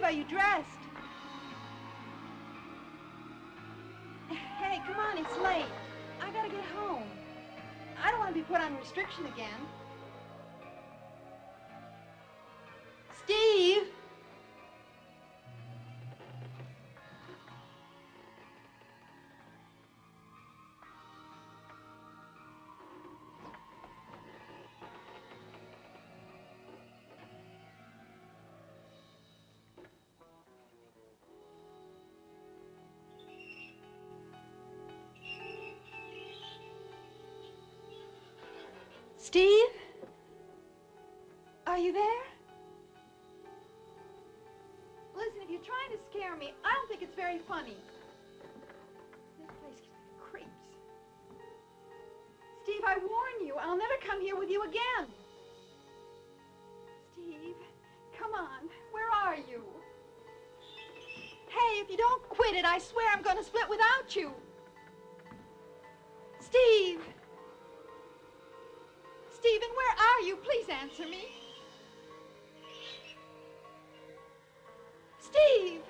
are you dressed? Hey, come on, it's late. I gotta get home. I don't want to be put on restriction again. Steve! Steve? Are you there? Listen, if you're trying to scare me, I don't think it's very funny. This place creeps. Steve, I warn you, I'll never come here with you again. Steve, come on, where are you? Hey, if you don't quit it, I swear I'm going to split without you. Steve! Stephen, where are you? Please answer me. Steve!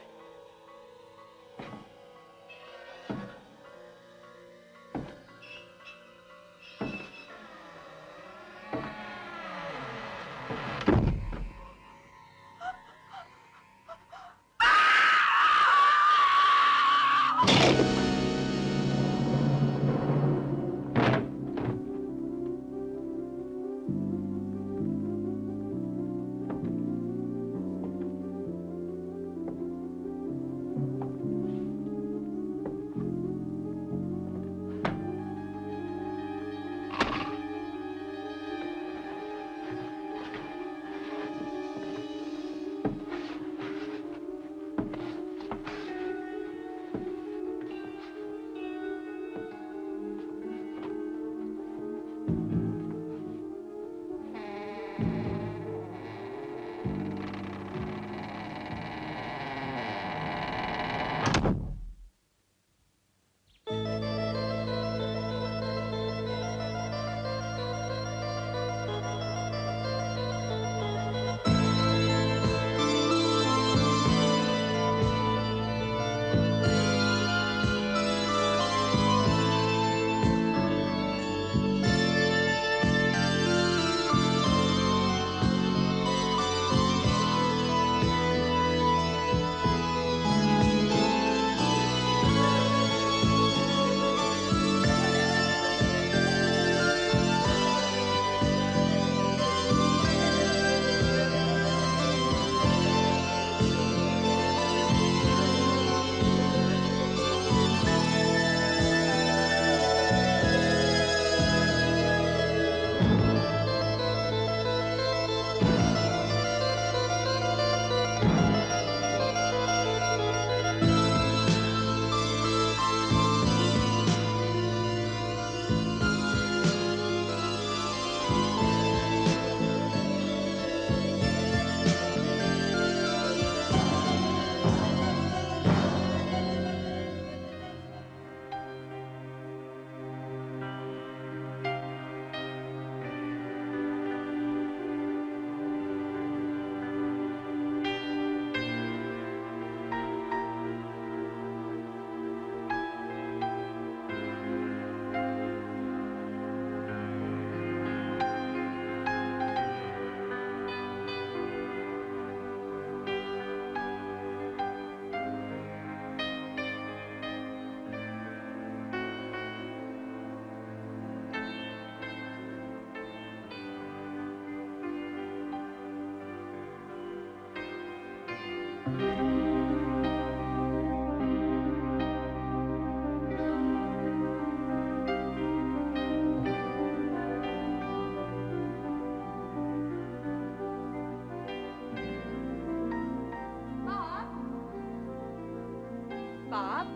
Bob?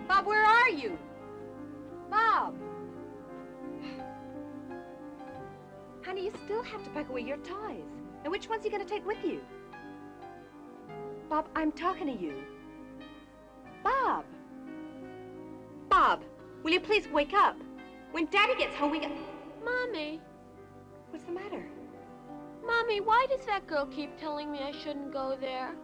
Bob, where are you? Bob! Honey, you still have to pack away your toys. And which ones are you going to take with you? Bob, I'm talking to you. Bob! Bob, will you please wake up? When Daddy gets home, we got... Mommy. What's the matter? Mommy, why does that girl keep telling me I shouldn't go there?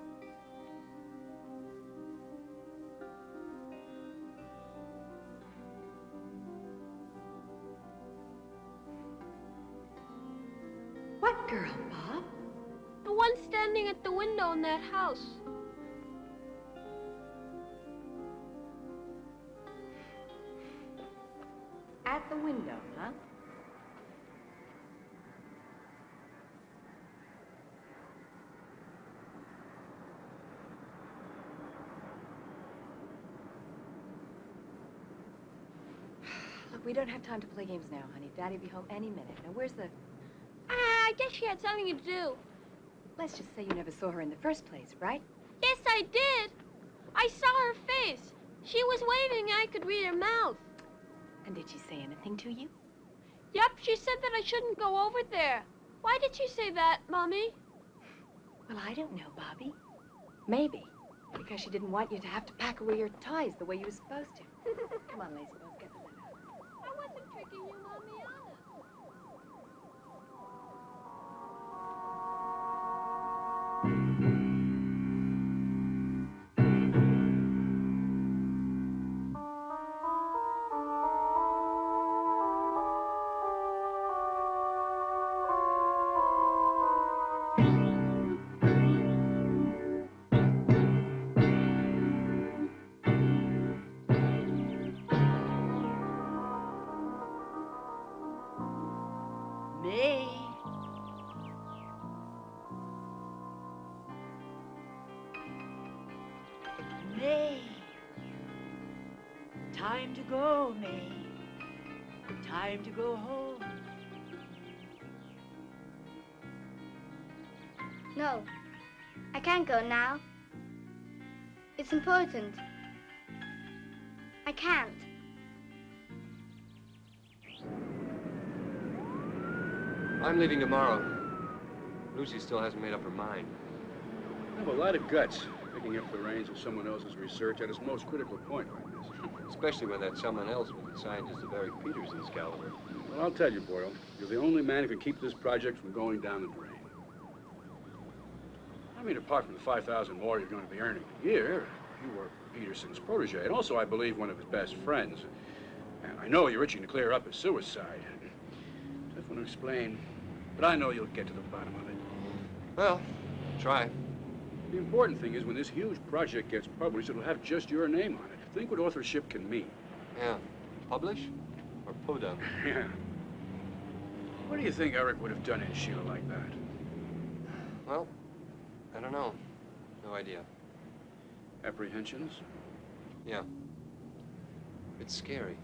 What girl, Bob? The one standing at the window in that house. At the window, huh? Look, we don't have time to play games now, honey. Daddy'll be home any minute. Now, where's the... I guess she had something to do. Let's just say you never saw her in the first place, right? Yes, I did. I saw her face. She was waving and I could read her mouth. And did she say anything to you? Yep, she said that I shouldn't go over there. Why did she say that, Mommy? Well, I don't know, Bobby. Maybe. Because she didn't want you to have to pack away your toys the way you were supposed to. Come on, Lazy, let's get the letter. I wasn't tricking you, Mommy. May. May. Time to go, May. Time to go home. No, I can't go now. It's important. I can't. I'm leaving tomorrow. Lucy still hasn't made up her mind. I have a lot of guts picking up the reins of someone else's research at its most critical point like this. Especially when that someone else was a scientist of Eric Peterson's caliber. Well, I'll tell you, Boyle, you're the only man who can keep this project from going down the drain. I mean, apart from the 5,000 more you're going to be earning a year, you were Peterson's protege, and also, I believe, one of his best friends. And I know you're itching to clear up his suicide. Tough one to explain, but I know you'll get to the bottom of it. Well, try. The important thing is when this huge project gets published, it'll have just your name on it. Think what authorship can mean. Yeah. Publish or podunk? Yeah. What do you think Eric would have done in Sheila like that? Well, I don't know. No idea. Apprehensions? Yeah. It's scary.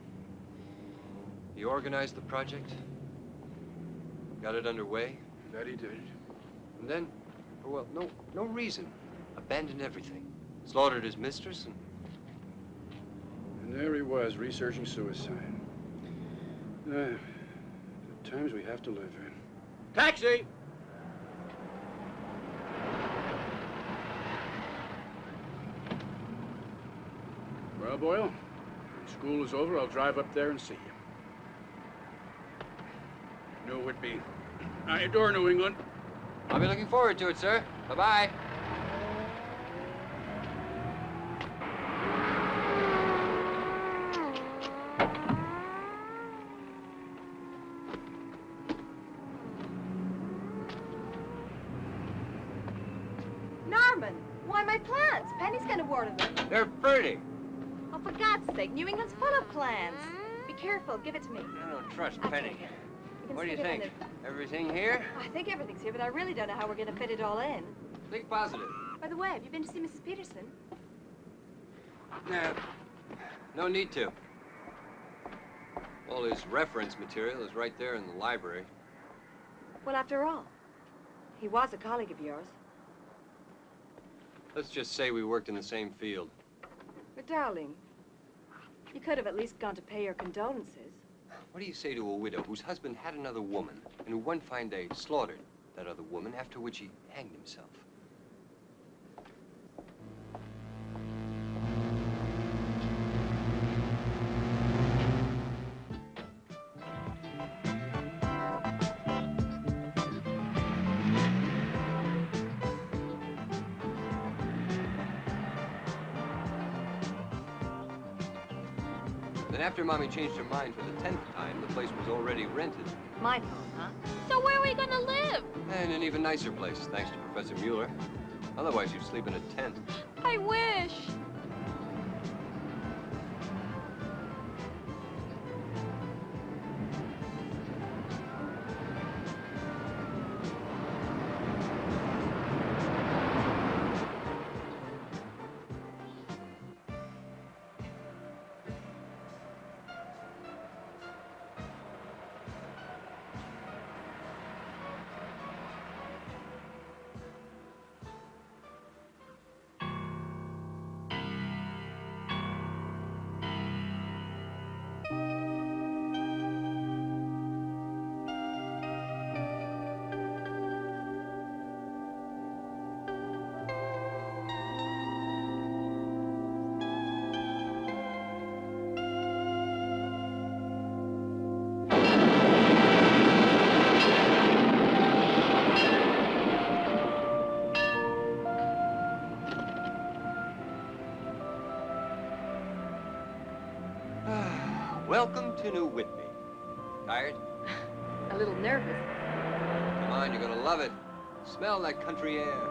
He organized the project, got it underway, That he did. and then, for, well, no reason, abandoned everything. Slaughtered his mistress and... And there he was, researching suicide. The times we have to live in. Taxi! Well, Boyle, when school is over, I'll drive up there and see you. Knew it would be. I adore New England. I'll be looking forward to it, sir. Bye-bye. Norman, why my plants? Penny's gonna water them. They're pretty. Oh, for God's sake, New England's full of plants. Be careful, give it to me. I don't trust I'll Penny. take it. can What do you stick it in think? Everything here? I think everything's here, but I really don't know how we're gonna fit it all in. Think positive. By the way, have you been to see Mrs. Peterson? Nah, no need to. All his reference material is right there in the library. Well, after all, he was a colleague of yours. Let's just say we worked in the same field. But, darling, you could have at least gone to pay your condolences. What do you say to a widow whose husband had another woman and who one fine day slaughtered that other woman, after which he hanged himself? Then after Mommy changed her mind for the 10th time, the place was already rented. My fault, huh? So where are we gonna live? And an even nicer place, thanks to Professor Mueller. Otherwise, you'd sleep in a tent. I wish. Welcome to New Whitby. Tired? A little nervous. Come on, you're gonna love it. Smell that country air.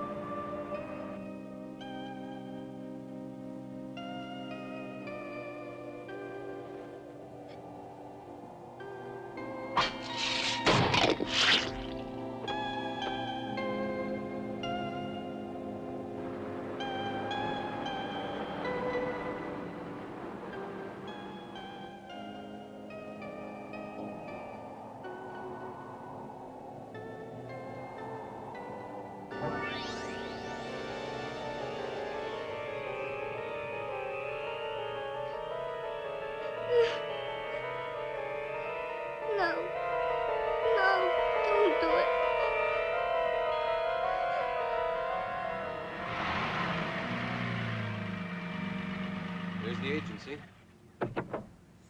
No. No, don't do it. There's the agency.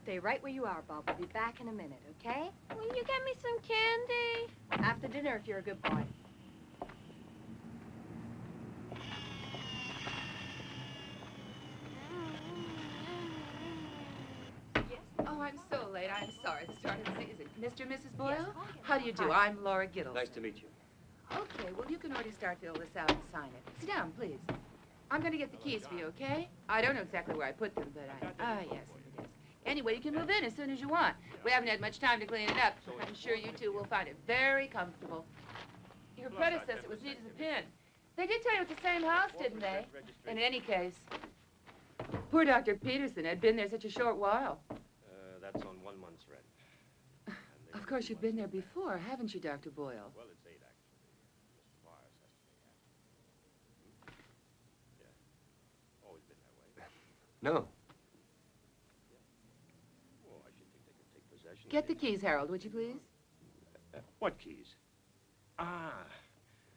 Stay right where you are, Bob. We'll be back in a minute, okay? Will you get me some candy? After dinner, if you're a good boy. Oh, I'm so late. I'm sorry. The start of the season. Mr. and Mrs. Boyle? How do you do? I'm Laura Giddle. Nice to meet you. Okay, well, you can already start to fill this out and sign it. Sit down, please. I'm going to get the keys for you, okay? I don't know exactly where I put them, but yes, it is. Anyway, you can move in as soon as you want. We haven't had much time to clean it up. I'm sure you two will find it very comfortable. Your predecessor was neat as a pin. They did tell you it's the same house, didn't they? In any case, poor Dr. Peterson had been there such a short while. That's on 1 month's rent. Of course, you've been there before, haven't you, Dr. Boyle? Well, it's 8, actually. Mr. Mars has to pay half. Yeah. Always been that way. No. Well, I should think they could take possession. Get the keys, Harold, would you please? What keys? Ah.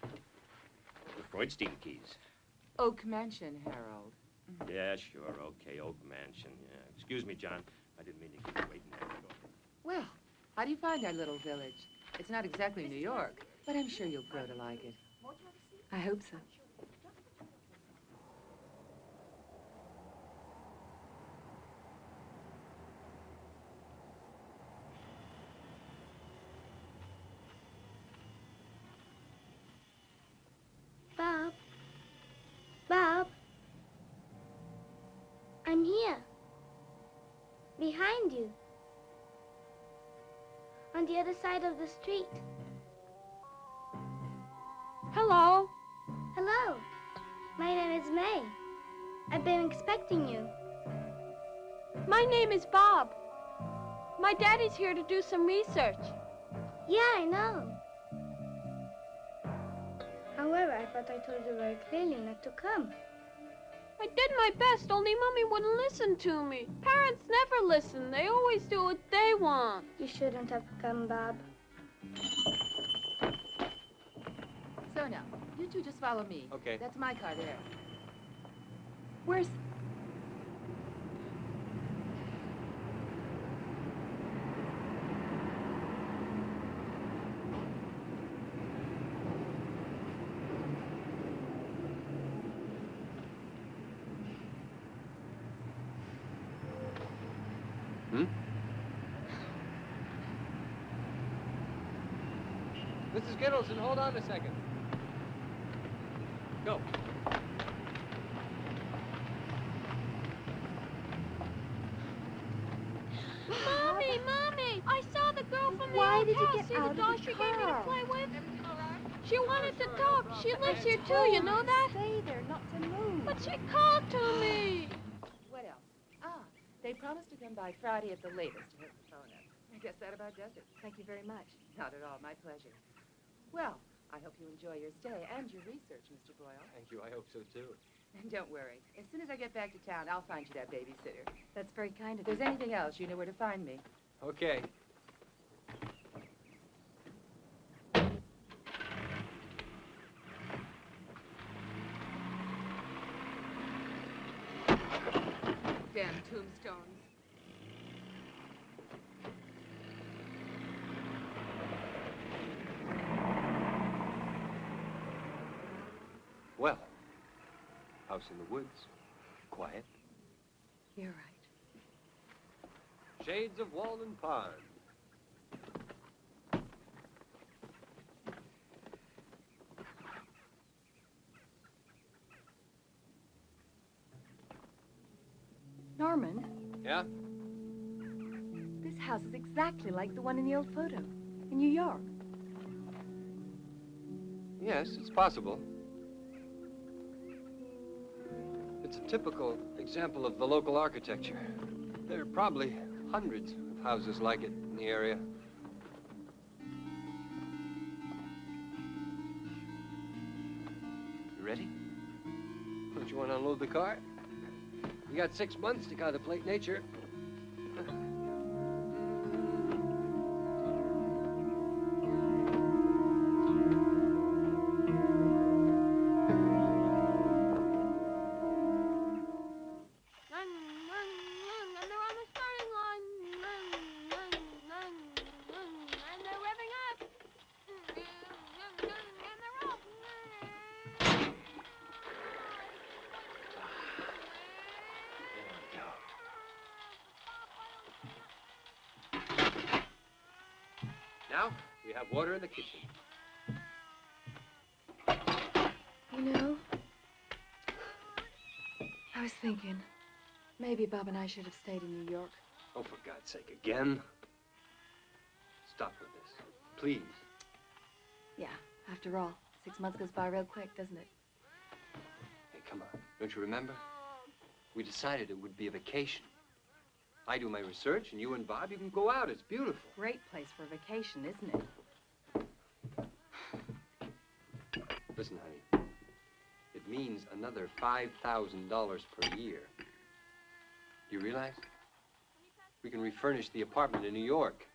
The Freudstein keys. Oak Mansion, Harold. Yeah, sure. Okay, Oak Mansion. Yeah. Excuse me, John. I didn't mean to keep you waiting there. Well, how do you find our little village? It's not exactly New York, but I'm sure you'll grow to like it. I hope so. Bob. Bob. I'm here. Behind you. On the other side of the street. Hello. Hello. My name is May. I've been expecting you. My name is Bob. My daddy's here to do some research. Yeah, I know. However, I thought I told you very clearly not to come. I did my best, only Mommy wouldn't listen to me. Parents never listen. They always do what they want. You shouldn't have come, Bob. So now, you two just follow me. Okay. That's my car there. Where's... Hmm? Mrs. Gittleson, hold on a second. Go. Mommy, Mommy! I saw the girl from the Why old did you house. get See out the of doll the she gave me to car? play with? Everything all right? She wanted to talk. She lives here too, you know that? Stay there, not to move. But she called to me. What else? Ah, they promised to come by Friday at the latest to hook the phone up. I guess that about does it. Thank you very much. Not at all. My pleasure. Well, I hope you enjoy your stay and your research, Mr. Boyle. Thank you. I hope so, too. And don't worry. As soon as I get back to town, I'll find you that babysitter. That's very kind If of you. there's anything else, you know where to find me. Okay. Damn tombstones. Well, house in the woods. Quiet. You're right. Shades of Walden Pond. Norman, Yeah? this house is exactly like the one in the old photo in New York. Yes, it's possible. It's a typical example of the local architecture. There are probably hundreds of houses like it in the area. You ready? Don't you want to unload the car? You got 6 months to contemplate nature. And they're on the starting line. And they're revving up. And they're off. Now, we have water in the kitchen. You know, I was thinking, maybe Bob and I should have stayed in New York. Oh, for God's sake, again? Stop with this, please. Yeah, after all, 6 months goes by real quick, doesn't it? Hey, come on. Don't you remember? We decided it would be a vacation. I do my research, and you and Bob, you can go out. It's beautiful. Great place for a vacation, isn't it? Listen, honey. It means another $5,000 per year. Do you realize? We can refurnish the apartment in New York.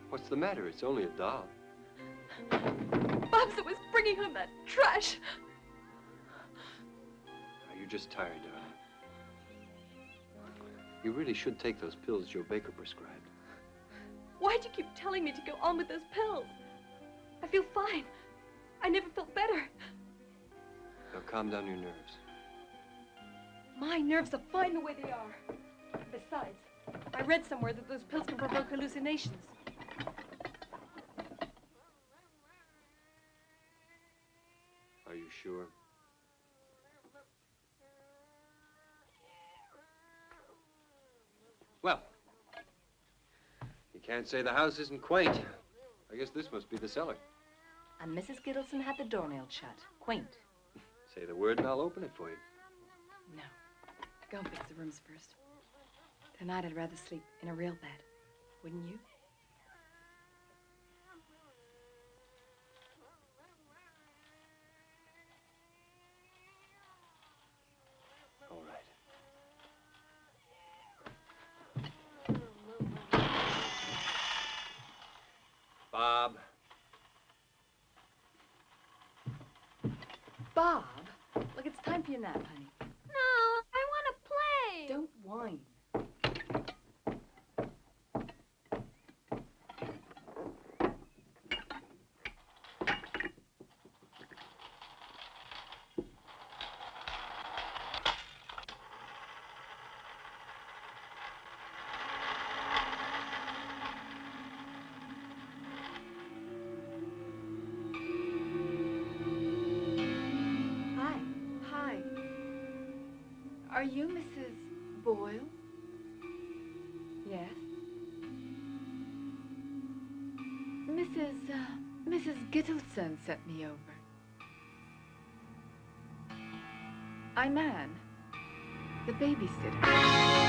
What's the matter? It's only a doll. Bob's was bringing home that trash. You're just tired, darling. You really should take those pills Joe Baker prescribed. Why'd you keep telling me to go on with those pills? I feel fine. I never felt better. Now calm down your nerves. My nerves are fine the way they are. Besides, I read somewhere that those pills can provoke hallucinations. Are you sure? Well, you can't say the house isn't quaint. I guess this must be the cellar. And Mrs. Gittleson had the doornail shut. Quaint. Say the word and I'll open it for you. No. Go and fix the rooms first. Tonight I'd rather sleep in a real bed. Wouldn't you? All right. Bob. Bob, look, it's time for your nap, honey. No, I want to play. Don't whine. you Mrs. Boyle? Yes. Mrs. Gittleson sent me over. I'm Anne, the babysitter.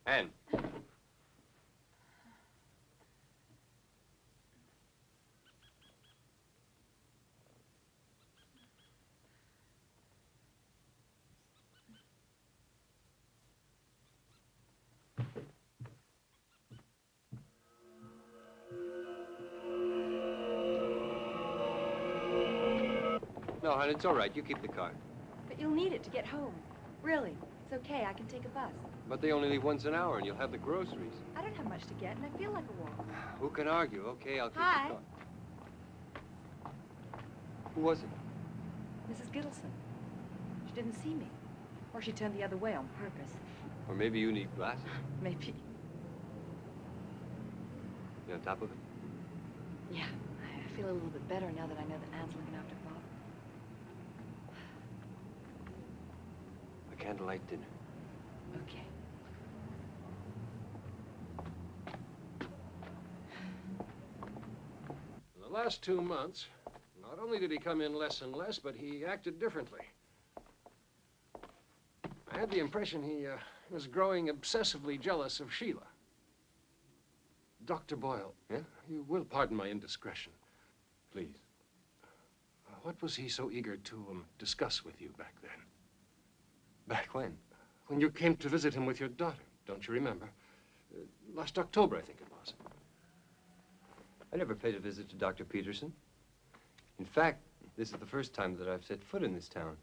Anne. No, hon, it's all right. You keep the car. But you'll need it to get home. Really. It's okay. I can take a bus. But they only leave once an hour, and you'll have the groceries. I don't have much to get, and I feel like a walk. Who can argue? Okay, I'll keep Hi. the car. Who was it? Mrs. Gittleson. She didn't see me. Or she turned the other way on purpose. Or maybe you need glasses. Maybe. You on top of it? Yeah, I feel a little bit better now that I know that Anne's looking after Bob. A candlelight dinner. Okay. In the last 2 months, not only did he come in less and less, but he acted differently. I had the impression he was growing obsessively jealous of Sheila. Dr. Boyle, Yeah? you will pardon my indiscretion. Please. What was he so eager to discuss with you back then? Back when? When you came to visit him with your daughter, don't you remember? Last October, I think it was. I never paid a visit to Dr. Peterson. In fact, this is the first time that I've set foot in this town.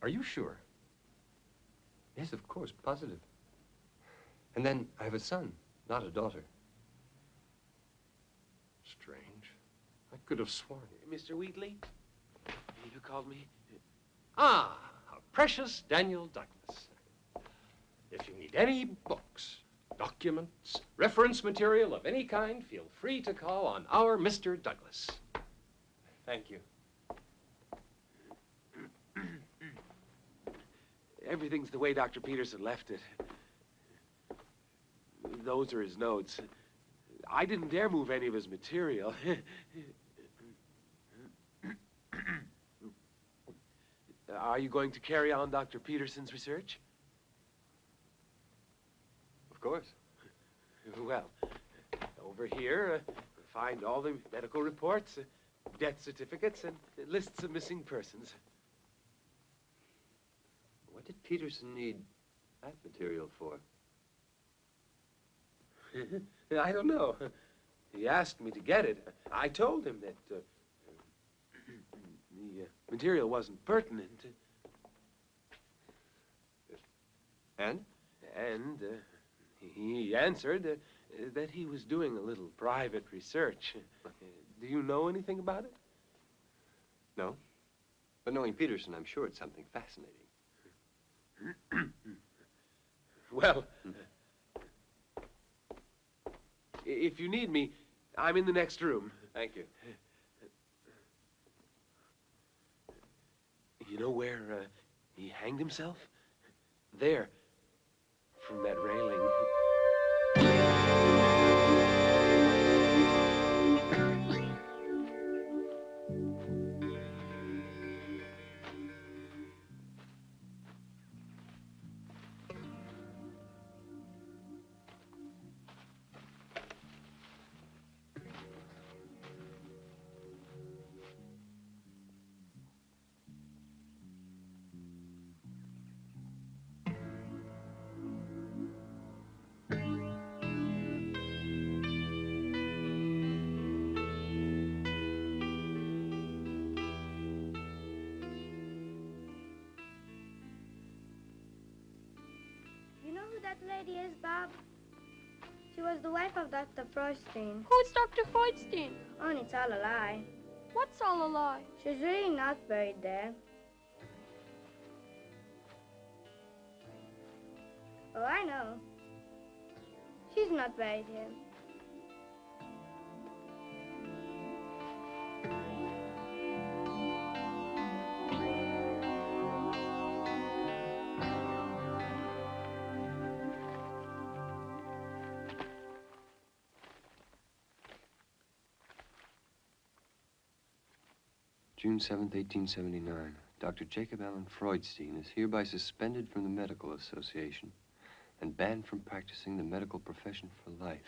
Are you sure? Yes, of course, positive. And then I have a son, not a daughter. Strange. I could have sworn. Mr. Wheatley, you called me? Ah, our precious Daniel Douglas. If you need any books, documents, reference material of any kind, feel free to call on our Mr. Douglas. Thank you. Everything's the way Dr. Peterson left it. Those are his notes. I didn't dare move any of his material. Are you going to carry on Dr. Peterson's research? Of course. Well, over here, find all the medical reports, death certificates, and lists of missing persons. What did Peterson need that material for? I don't know. He asked me to get it. I told him that the material wasn't pertinent. And? And he answered that he was doing a little private research. Do you know anything about it? No. But knowing Peterson, I'm sure it's something fascinating. Well, if you need me, I'm in the next room. Thank you. You know where he hanged himself? There, from that railing. You know who that lady is, Bob? She was the wife of Dr. Freudstein. Who's Dr. Freudstein? Oh, and it's all a lie. What's all a lie? She's really not buried there. Oh, I know. She's not buried here. June 7th, 1879. Dr. Jacob Allen Freudstein is hereby suspended from the Medical Association and banned from practicing the medical profession for life.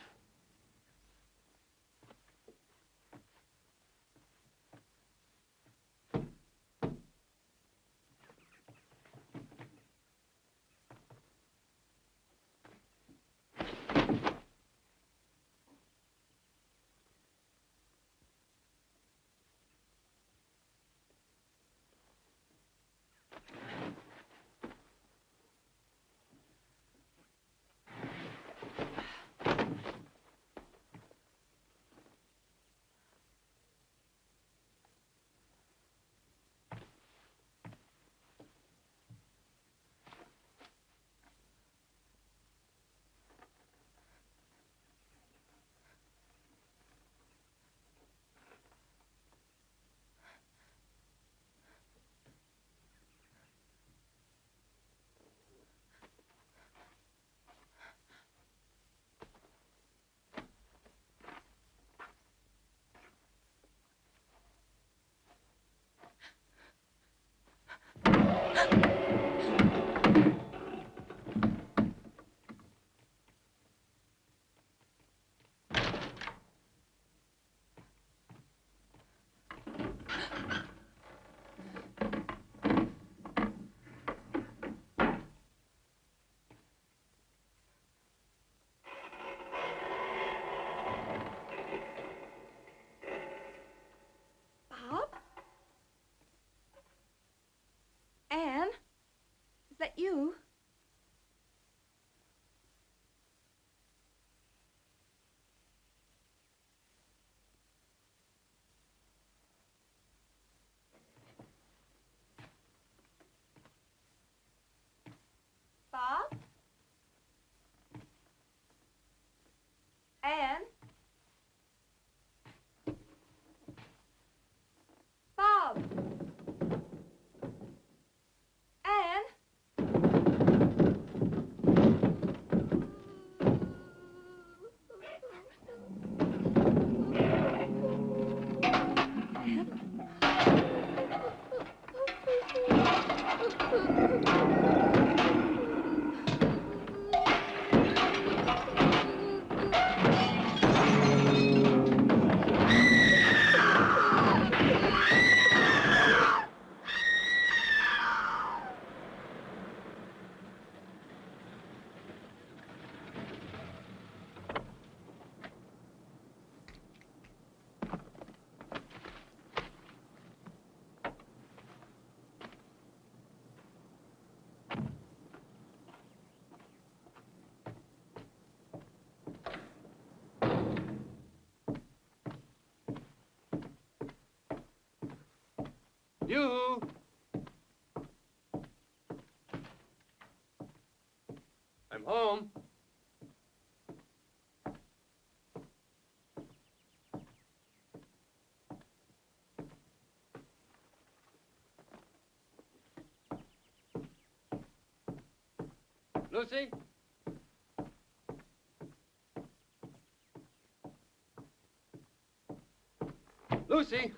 Yoo-hoo! I'm home. Lucy? Lucy?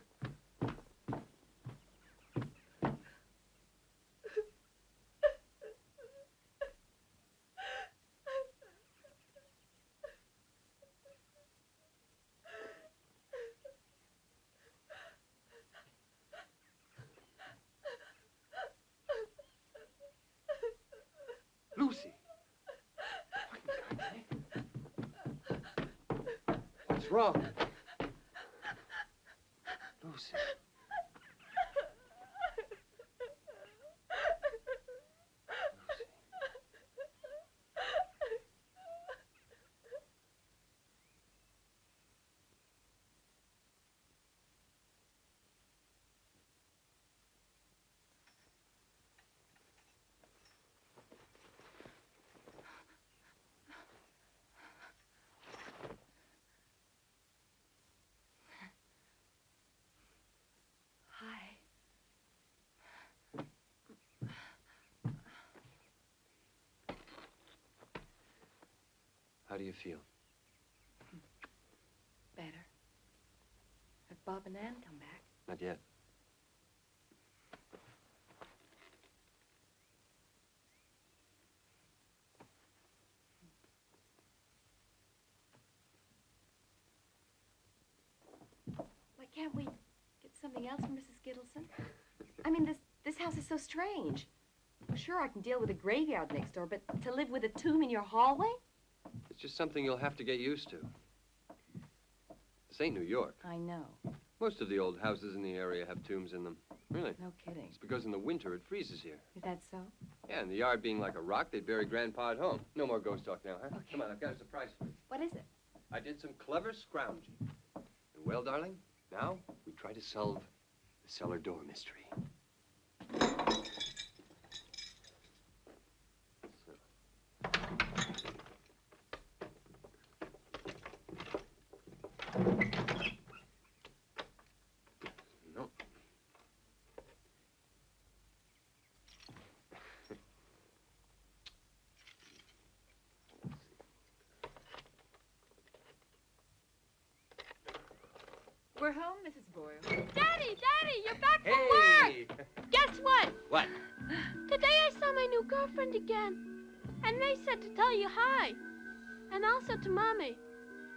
Lucy? What's wrong? Lucy. Hi. How do you feel? Better. Have Bob and Ann come back? Not yet. Why can't we get something else from Mrs. Gittleson? I mean, this house is so strange. Well, sure, I can deal with a graveyard next door, but to live with a tomb in your hallway? It's just something you'll have to get used to. This ain't New York. I know. Most of the old houses in the area have tombs in them. Really? No kidding. It's because in the winter it freezes here. Is that so? Yeah, and the yard being like a rock, they'd bury Grandpa at home. No more ghost talk now, huh? Okay. Come on, I've got a surprise for you. What is it? I did some clever scrounging. And well, darling, now we try to solve the cellar door mystery. No. We're home, Mrs. Boyle. Daddy, you're back from Hey! work. Guess what? What? Today I saw my new girlfriend again. And they said to tell you hi. And also to Mommy.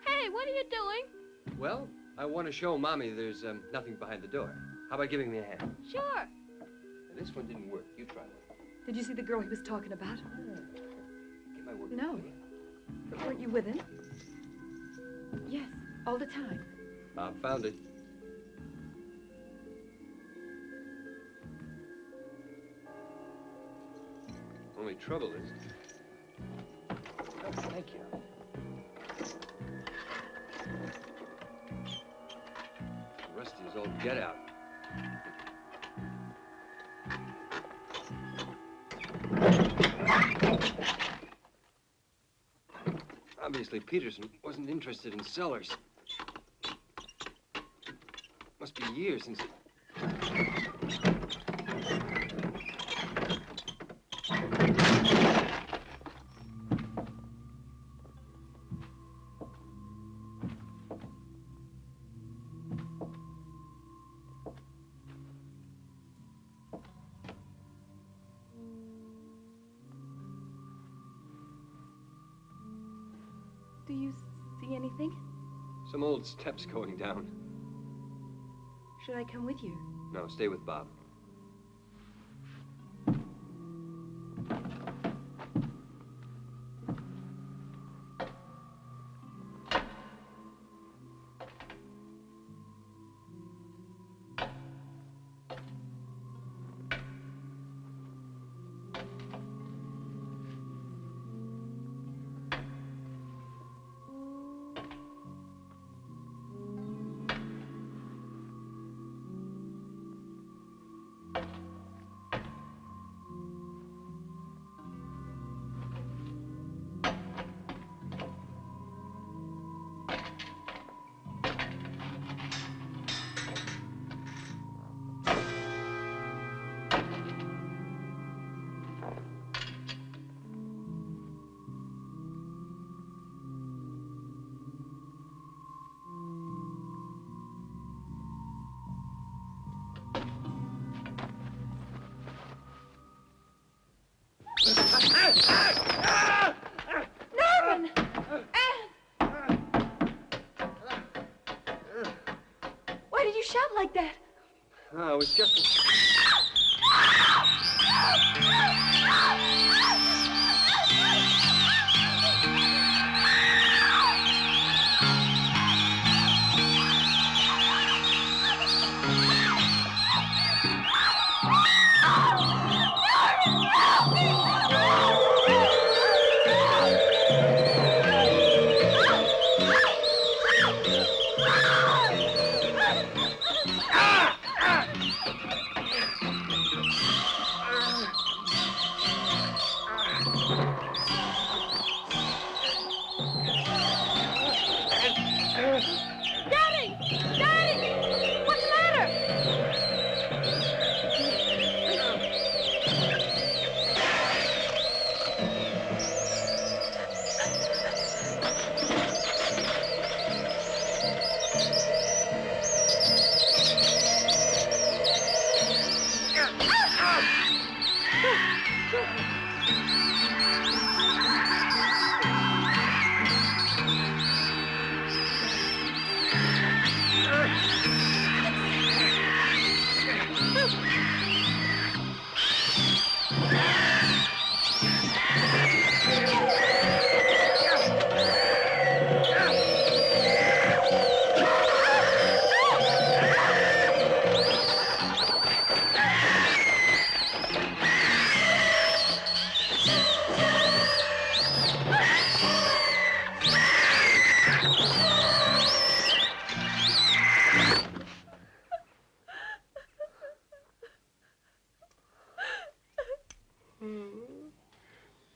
Hey, what are you doing? Well, I want to show Mommy there's nothing behind the door. How about giving me a hand? Sure. Now, this one didn't work. You try one. Did you see the girl he was talking about? Get my work. No. But weren't you with him? Yes, all the time. Bob found it. Only trouble is... Oh, thank you. Rusty as all get out. Obviously, Peterson wasn't interested in cellars. Must be years since it... Do you see anything? Some old steps going down. Should I come with you? No, stay with Bob. Norman! Anne! Why did you shout like that? Oh, it was just... Daddy! Daddy! What's the matter?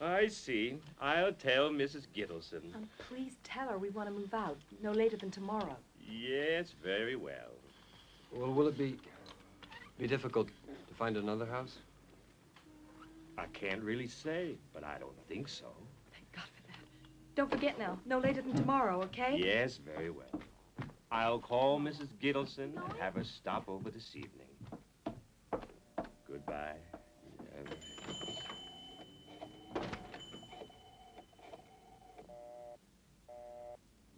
I see. I'll tell Mrs. Gittleson. Please tell her we want to move out no later than tomorrow. Yes, very well. Well, will it be difficult to find another house? I can't really say, but I don't think so. Thank God for that. Don't forget now, no later than tomorrow, okay? Yes, very well. I'll call Mrs. Gittleson and have her stop over this evening. Goodbye.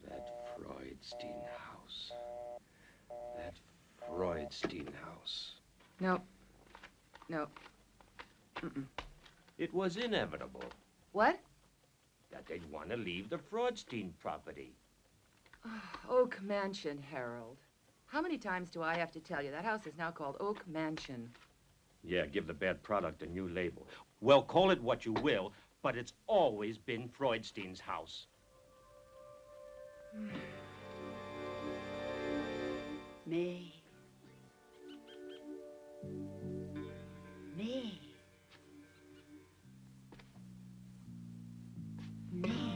That Freudstein house. That Freudstein house. No. No. Mm-mm. It was inevitable What? that they'd want to leave the Freudstein property. Oak Mansion, Harold. How many times do I have to tell you? That house is now called Oak Mansion. Yeah, give the bad product a new label. Well, call it what you will, but it's always been Freudstein's house. May. May. May.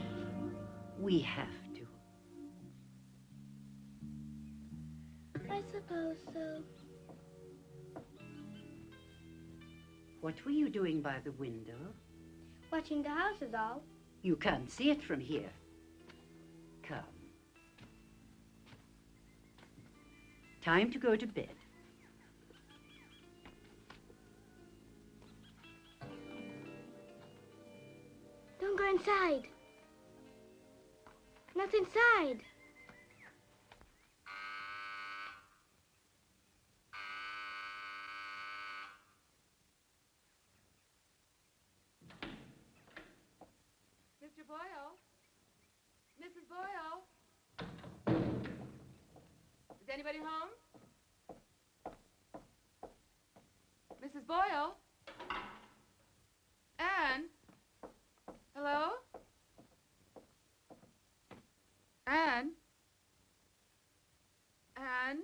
We have to. I suppose so. What were you doing by the window? Watching the house is all. You can't see it from here. Come. Time to go to bed. Don't go inside. Not inside. Mr. Boyle? Mrs. Boyle? Is anybody home? Mrs. Boyle? Anne? Hello? Anne? Anne?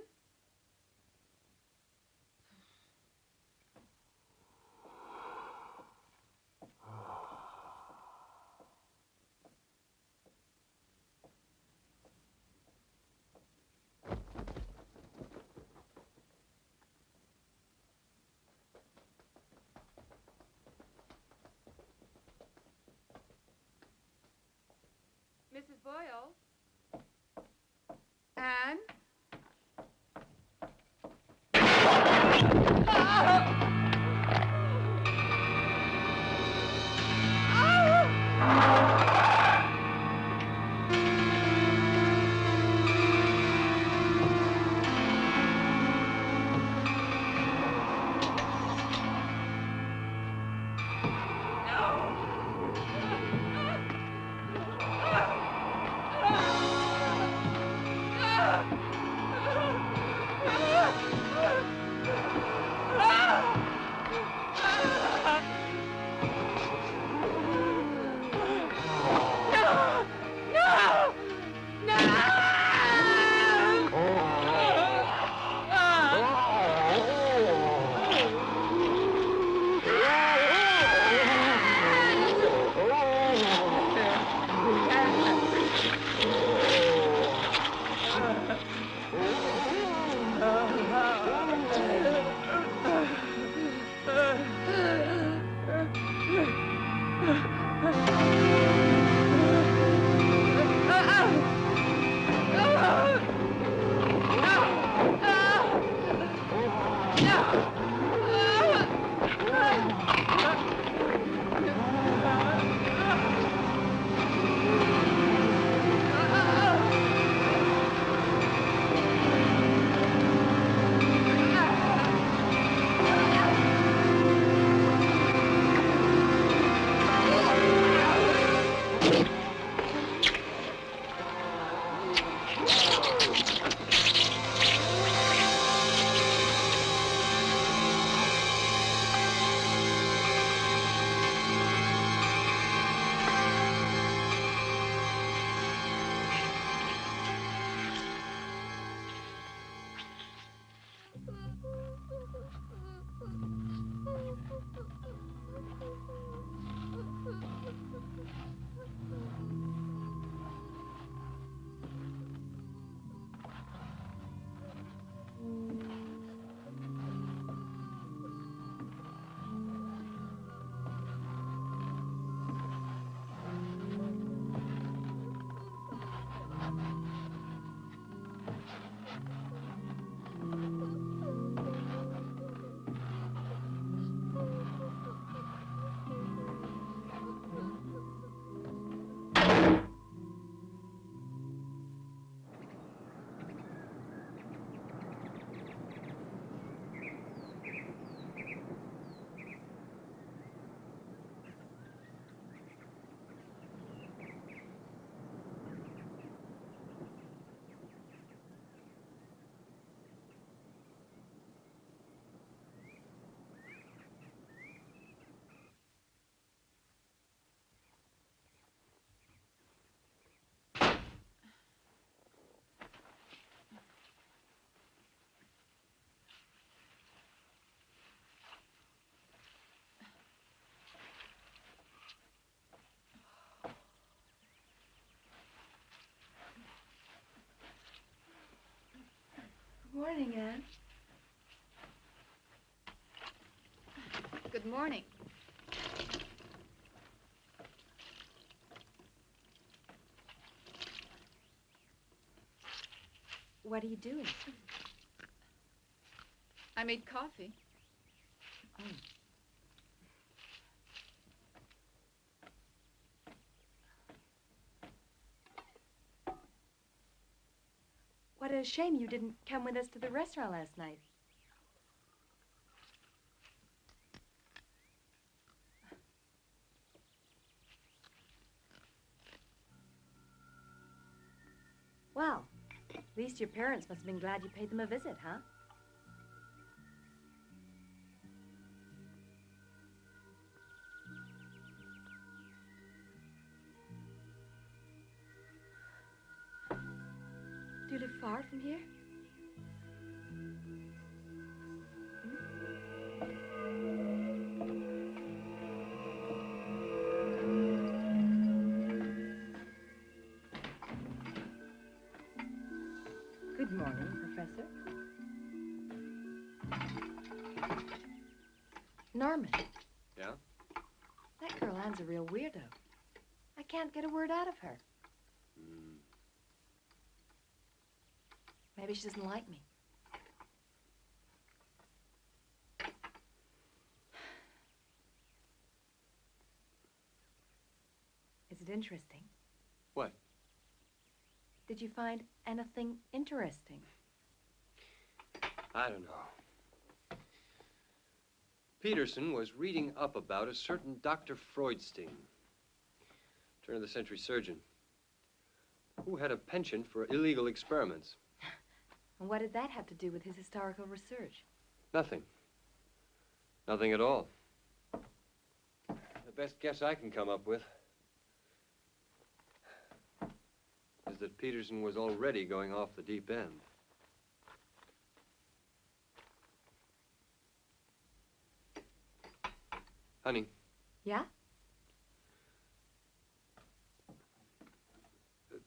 Mrs. Boyle? Anne? Ah! Good morning, Anne. Good morning. What are you doing? I made coffee. Oh. What a shame you didn't come with us to the restaurant last night. Well, at least your parents must have been glad you paid them a visit, huh? Do you live far from here? Good morning, Professor. Norman. Yeah? That girl Anne's a real weirdo. I can't get a word out of her. Maybe she doesn't like me. Is it interesting? What? Did you find anything interesting? I don't know. Peterson was reading up about a certain Dr. Freudstein, turn-of-the-century surgeon, who had a penchant for illegal experiments. And what did that have to do with his historical research? Nothing. Nothing at all. The best guess I can come up with is that Peterson was already going off the deep end. Honey. Yeah?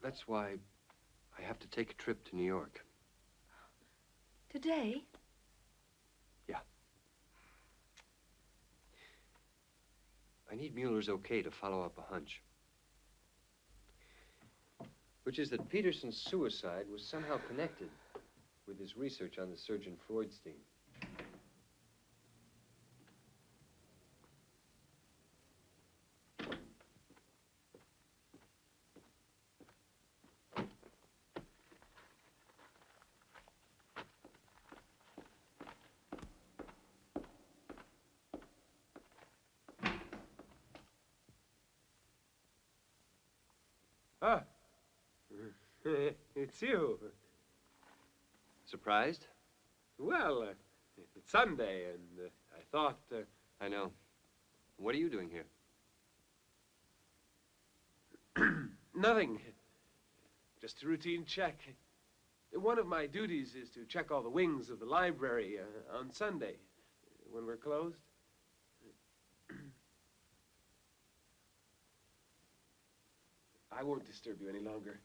That's why I have to take a trip to New York. Today? Yeah. I need Mueller's okay to follow up a hunch. Which is that Peterson's suicide was somehow connected with his research on the surgeon Freudstein. Ah, it's you. Surprised? Well, it's Sunday, and I thought... I know. What are you doing here? Nothing. Just a routine check. One of my duties is to check all the wings of the library on Sunday, when we're closed. I won't disturb you any longer.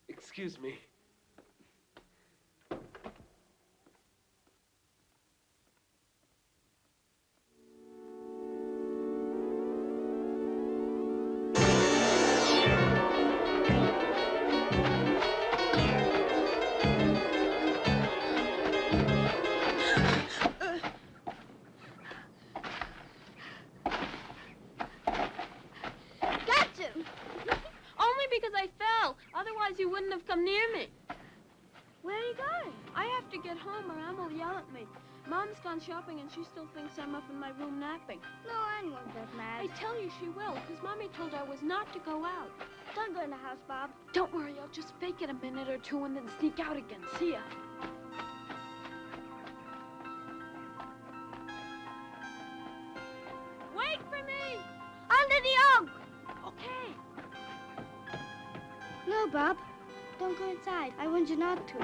Excuse me. Only because I fell. Otherwise, you wouldn't have come near me. Where are you going? I have to get home or Em will yell at me. Mom's gone shopping and she still thinks I'm up in my room napping. No, Annie won't get mad. I tell you she will, because Mommy told her I was not to go out. Don't go in the house, Bob. Don't worry, I'll just fake it a minute or two and then sneak out again. See ya. Wait for me! Under the oak! Okay. No, Bob. Don't go inside. I want you not to.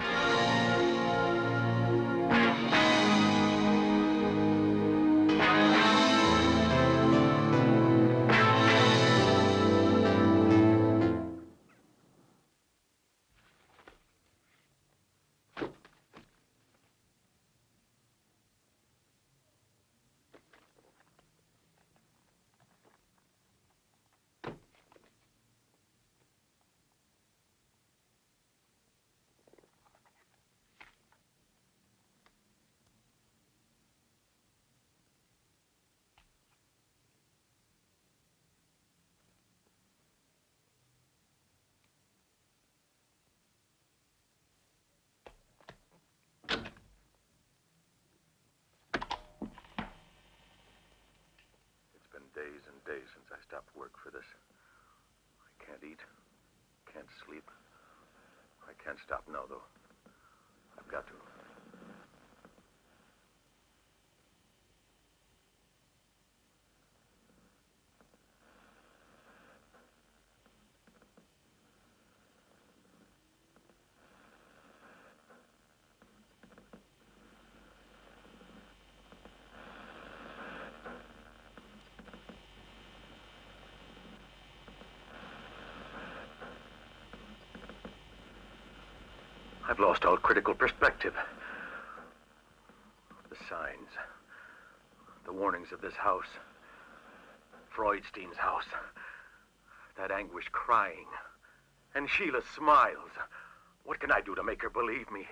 It's been days and days since I stopped work for this. I can't eat, can't sleep. I can't stop now, though. I've got to. I've lost all critical perspective. The signs, the warnings of this house, Freudstein's house, that anguish crying, and Sheila's smiles. What can I do to make her believe me?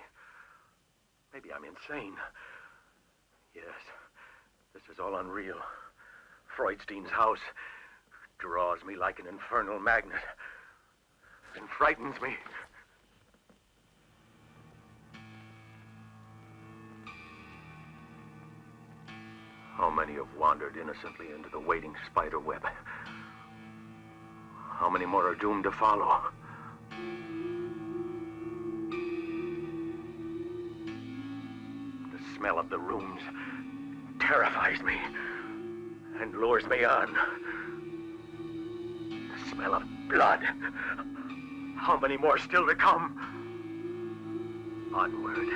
Maybe I'm insane. Yes, this is all unreal. Freudstein's house draws me like an infernal magnet and frightens me. How many have wandered innocently into the waiting spider web? How many more are doomed to follow? The smell of the rooms terrifies me and lures me on. The smell of blood. How many more still to come? Onward.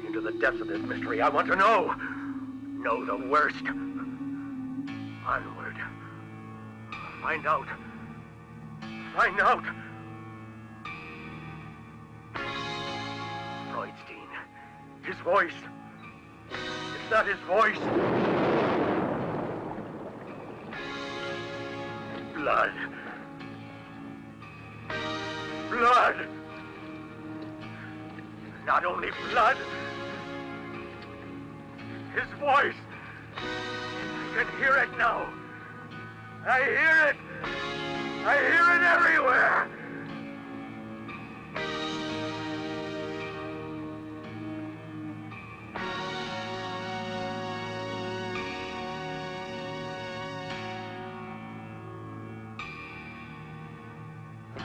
Into the depths of this mystery, I want to know. Know the worst. Onward. Find out. Find out. Freudstein. His voice. It's not his voice. Blood. Blood. Not only blood. His voice. I can hear it now. I hear it. I hear it everywhere.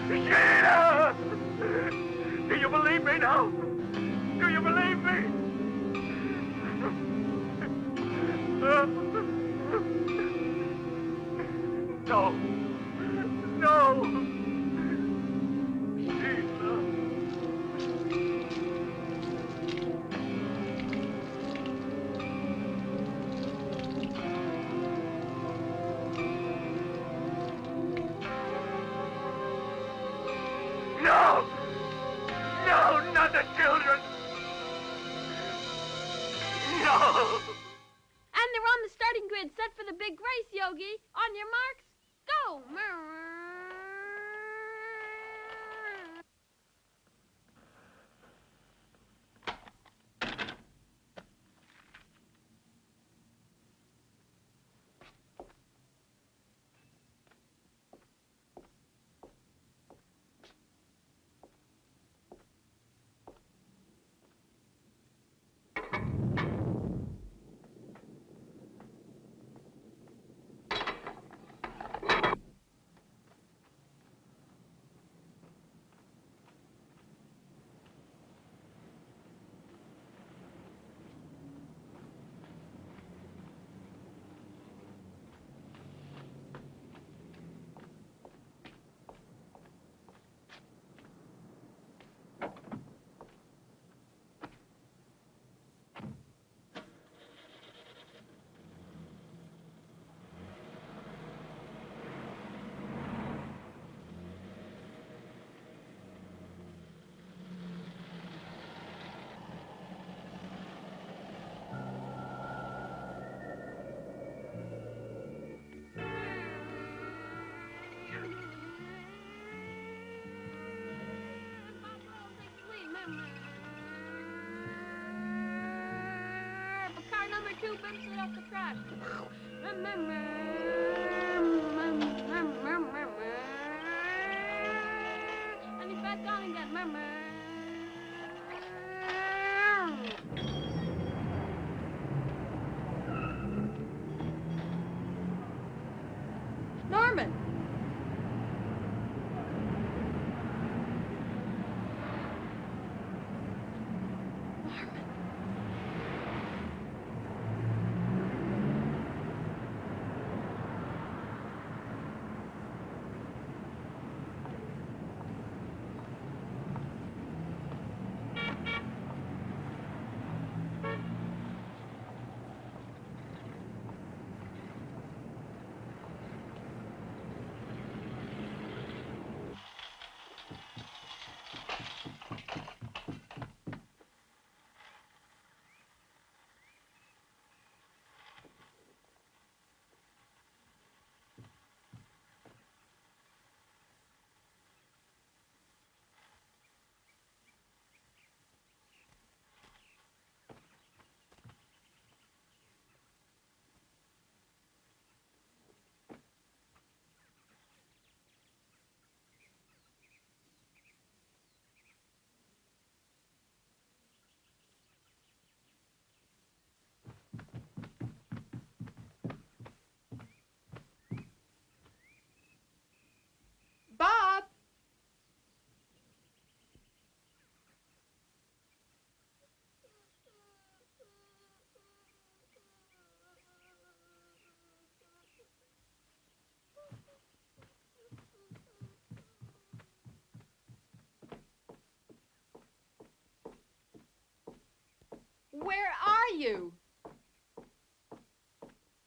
Sheila! Do you believe me now? Do you believe me? No. No. Sheila. No! No, not the children! No! And they're on the starting grid, set for the big race, Yogi. On your marks, go! Car number 2 bumps it off the track. And he's back on again. Norman! Bob! Where are you?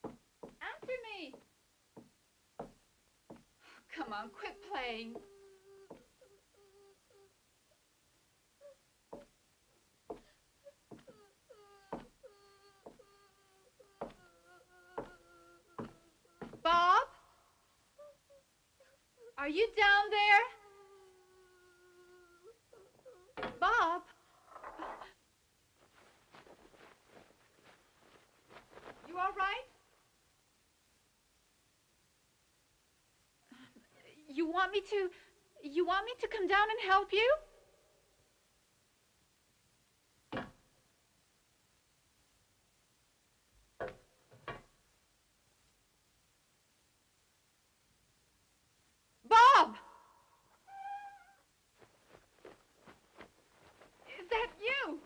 Answer me. Come on, quit playing. Bob? Are you down there? Bob? You all right? You want me to come down and help you? Bob! Is that you?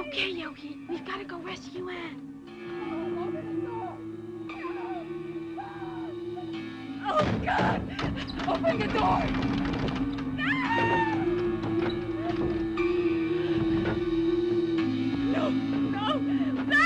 Okay, Yogi, we've got to go rescue Ann. Oh, God! Open the door! No! No! No!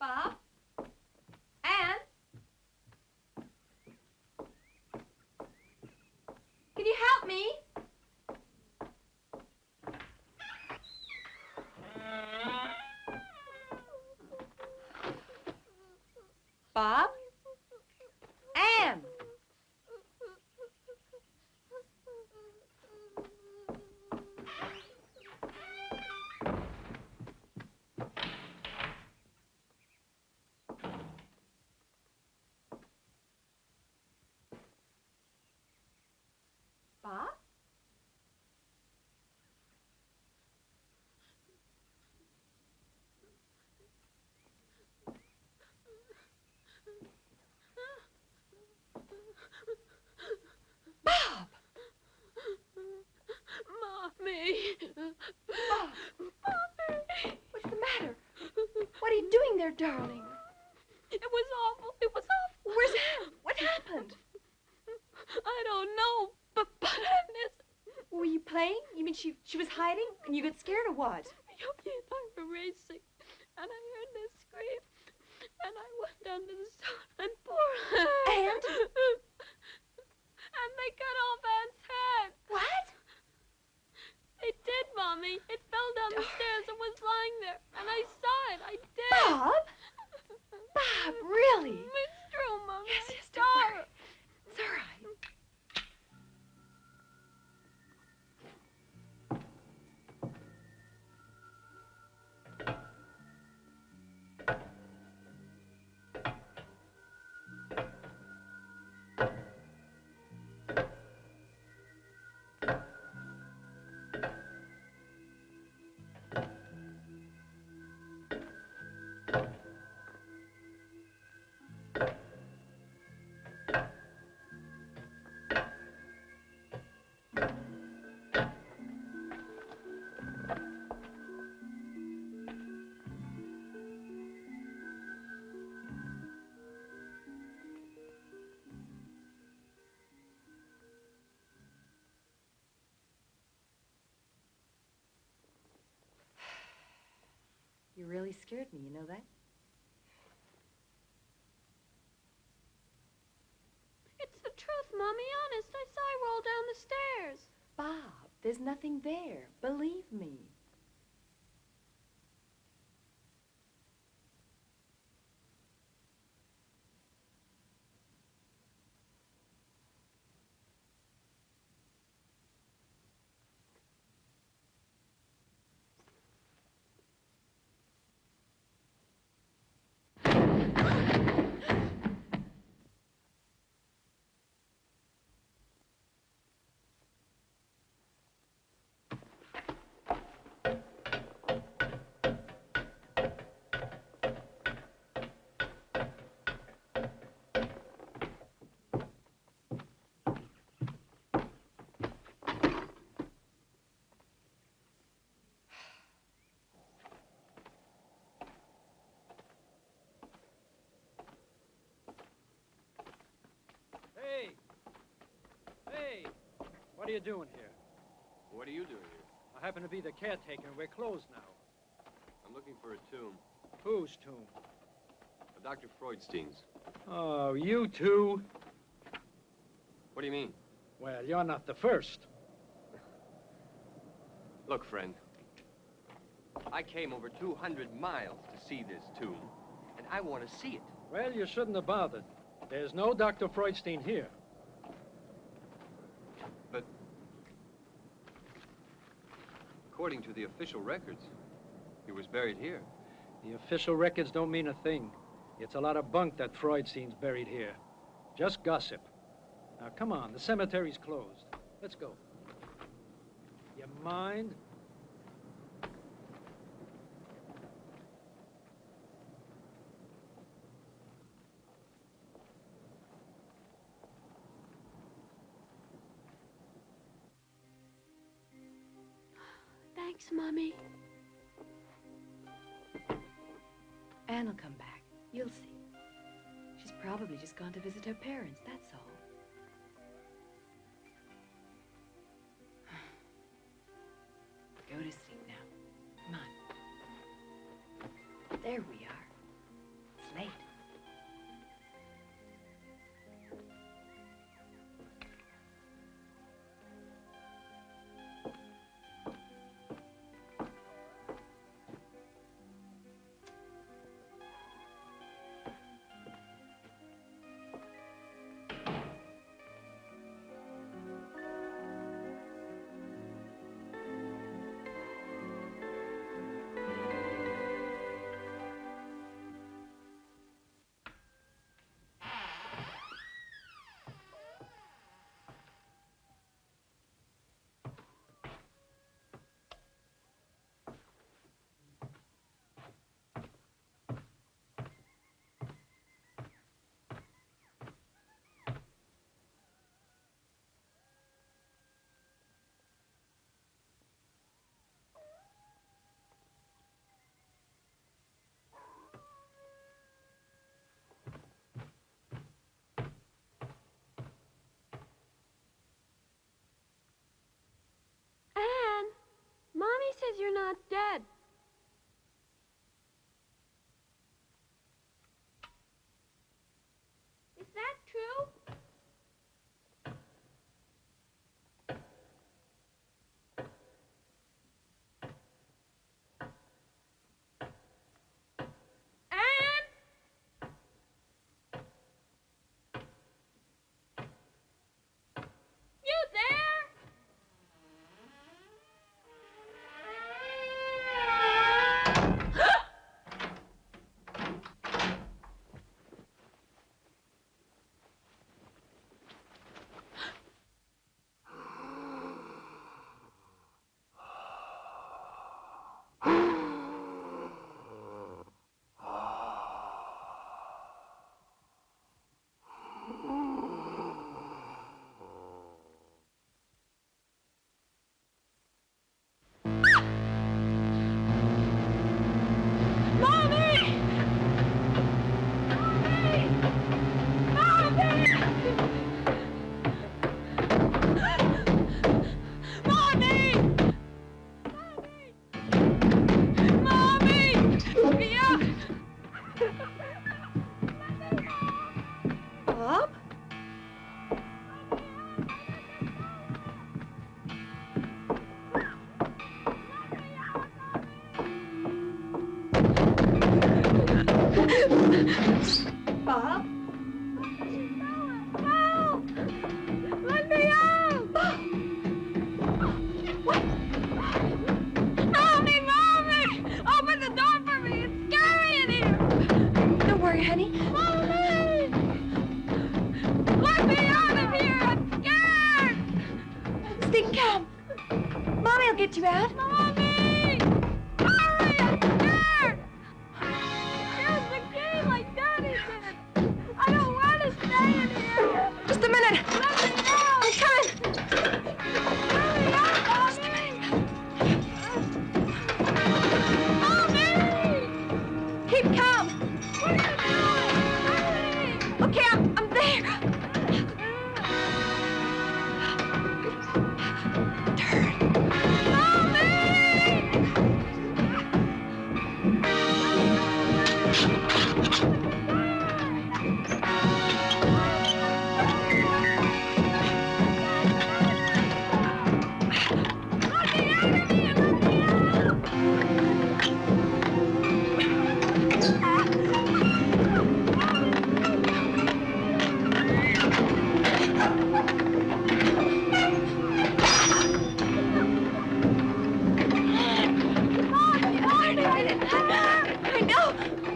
Bob? Ann? Can you help me? Bob? Ann! Bob? Bob! Mommy. Bob! Mommy. What's the matter? What are you doing there, darling? It was awful. It was awful. Where's Ann? What happened? I don't know, but I missed. Were you playing? You mean she was hiding and you got scared or what? Yogi and I were racing, and I heard this scream, and I went down to the stone and poor Ann. And? And they cut off Ann's head. What? They did, Mommy. It fell down the stairs and was lying there, and I saw it. I did. Bob? Bob, really? It's true, Mommy. Yes, I yes, saw don't her. worry. It's all right. You really scared me, you know that? It's the truth, Mommy. Honest, I saw I rolled down the stairs. Bob, there's nothing there. Believe me. Hey! Hey! What are you doing here? What are you doing here? I happen to be the caretaker, and we're closed now. I'm looking for a tomb. Whose tomb? Dr. Freudstein's. Oh, you two? What do you mean? Well, you're not the first. Look, friend. I came over 200 miles to see this tomb, and I want to see it. Well, you shouldn't have bothered. There's no Dr. Freudstein here. But according to the official records, he was buried here. The official records don't mean a thing. It's a lot of bunk that Freudstein's buried here. Just gossip. Now, come on, the cemetery's closed. Let's go. You mind? Thanks, Mommy. Anne will come back. You'll see. She's probably just gone to visit her parents, that's all. Go to sleep now. Come on. There we are. It's late. Bob? Bob? Help! Let me out! What? Help me, Mommy! Open the door for me! It's scary in here! Don't worry, honey. Mommy! Let me out of here! I'm scared! Stay calm. Mommy will get you out. Mommy! Hurry! I'm scared! Here's the key like Daddy did! I don't want to stay in here! Just a minute. Let me out! I'm coming. Let me out, Mommy! Keep calm. What are you doing? Hurry! Okay, I'm there.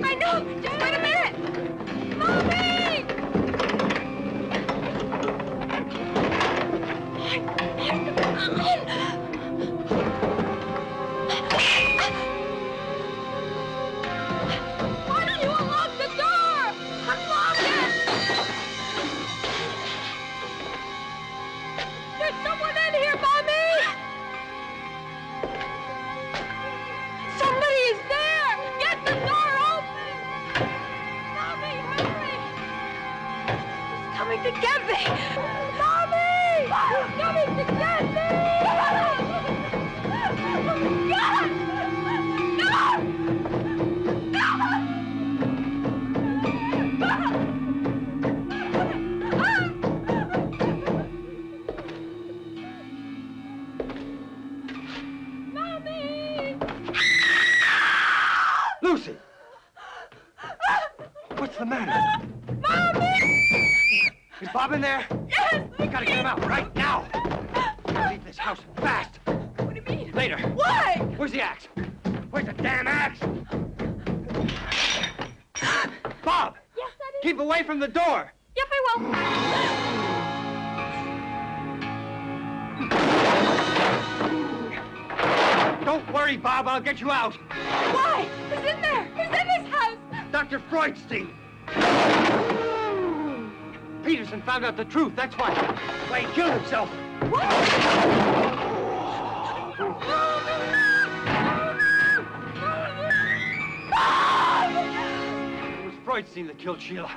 I know. Just wait a minute. Mommy! Why don't you unlock the door? Unlock it! There's someone in here, Mommy! Somebody is there! Get the door open! Mommy, hurry! He's coming to get me. Mommy! He's coming to get me! God! Mommy! Lucy! What's the matter? Mommy! Is Bob in there? Yes! We gotta get him out right now! Leave this house fast! What do you mean? Later. Why? Where's the axe? Where's the damn axe? Bob! Yes, Daddy? Keep away from the door! Yep, I will. Don't worry, Bob. I'll get you out. Why? Who's in there? Who's in this house? Dr. Freudstein. Peterson found out the truth. That's why he killed himself. It was Freudstein that killed Sheila.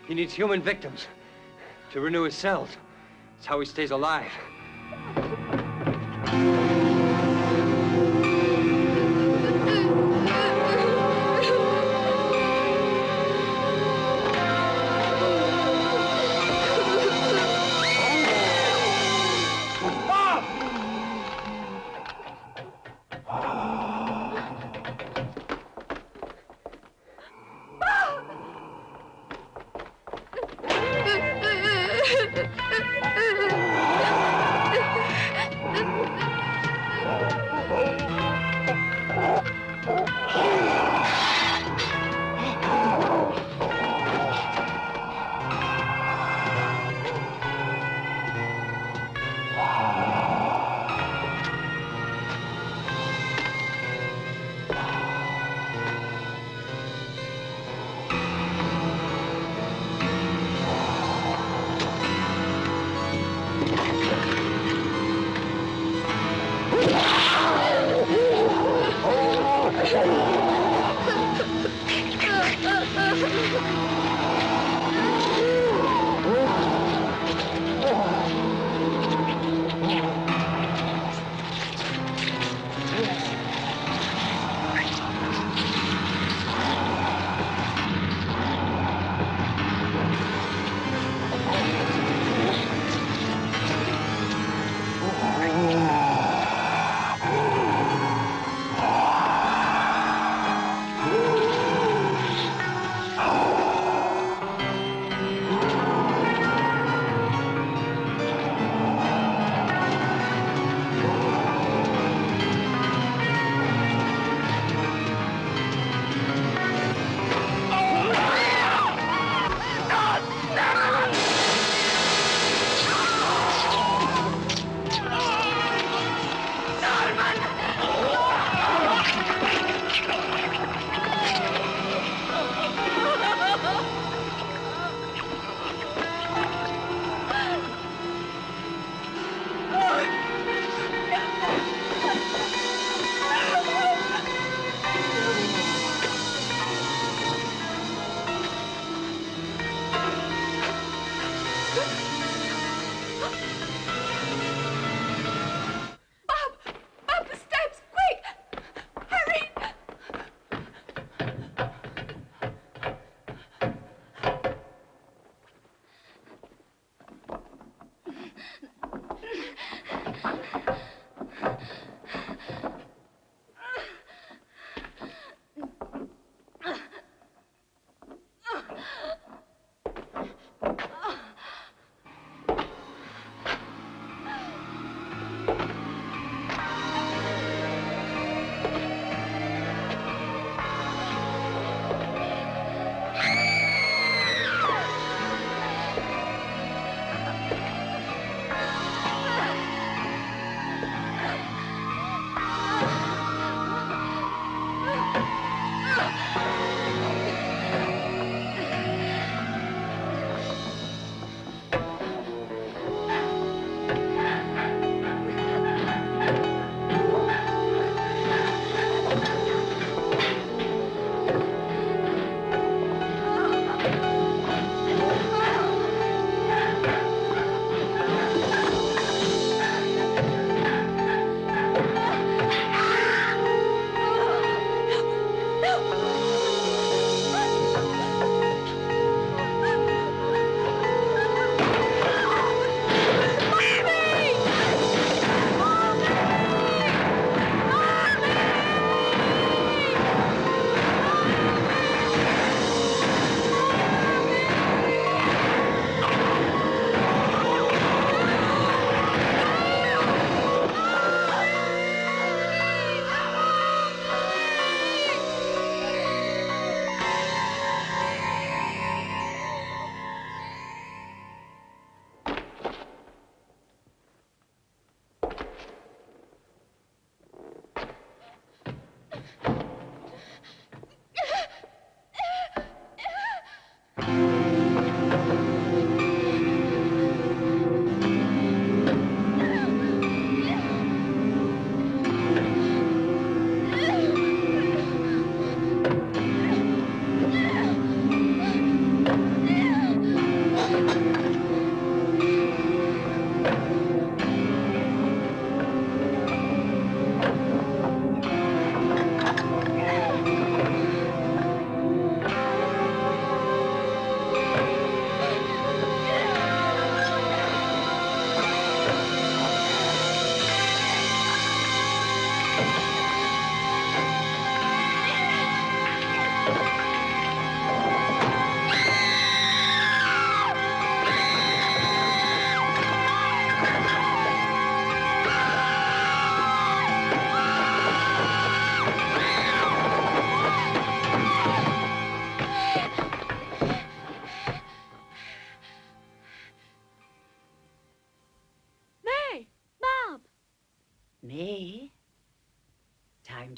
He needs human victims to renew his cells. It's how he stays alive. Bob!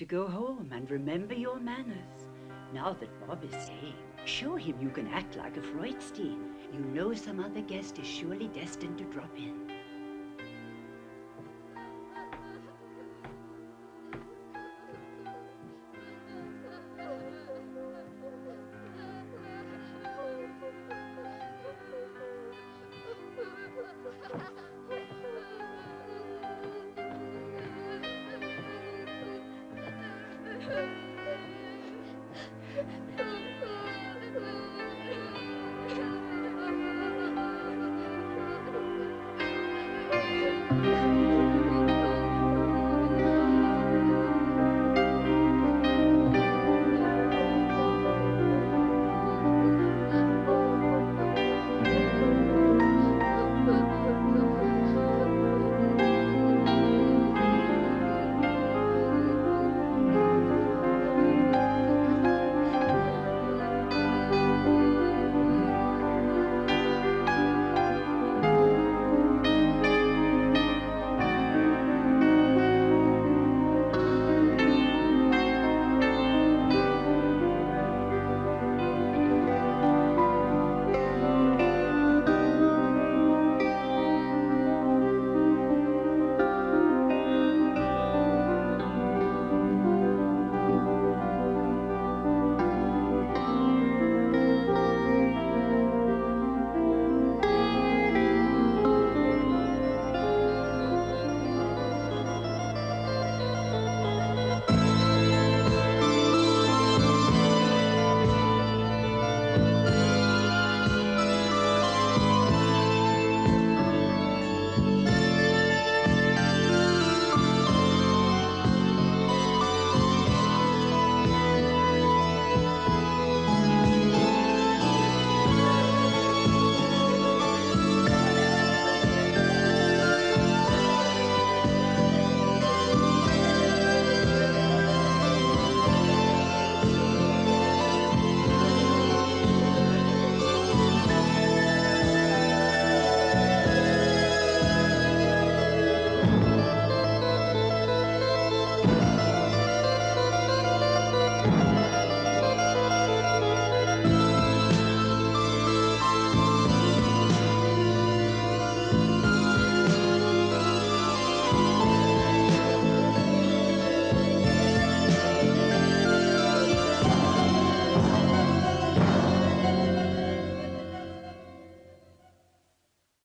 to go home and remember your manners. Now that Bob is staying, show him you can act like a Freudstein. You know some other guest is surely destined to drop in.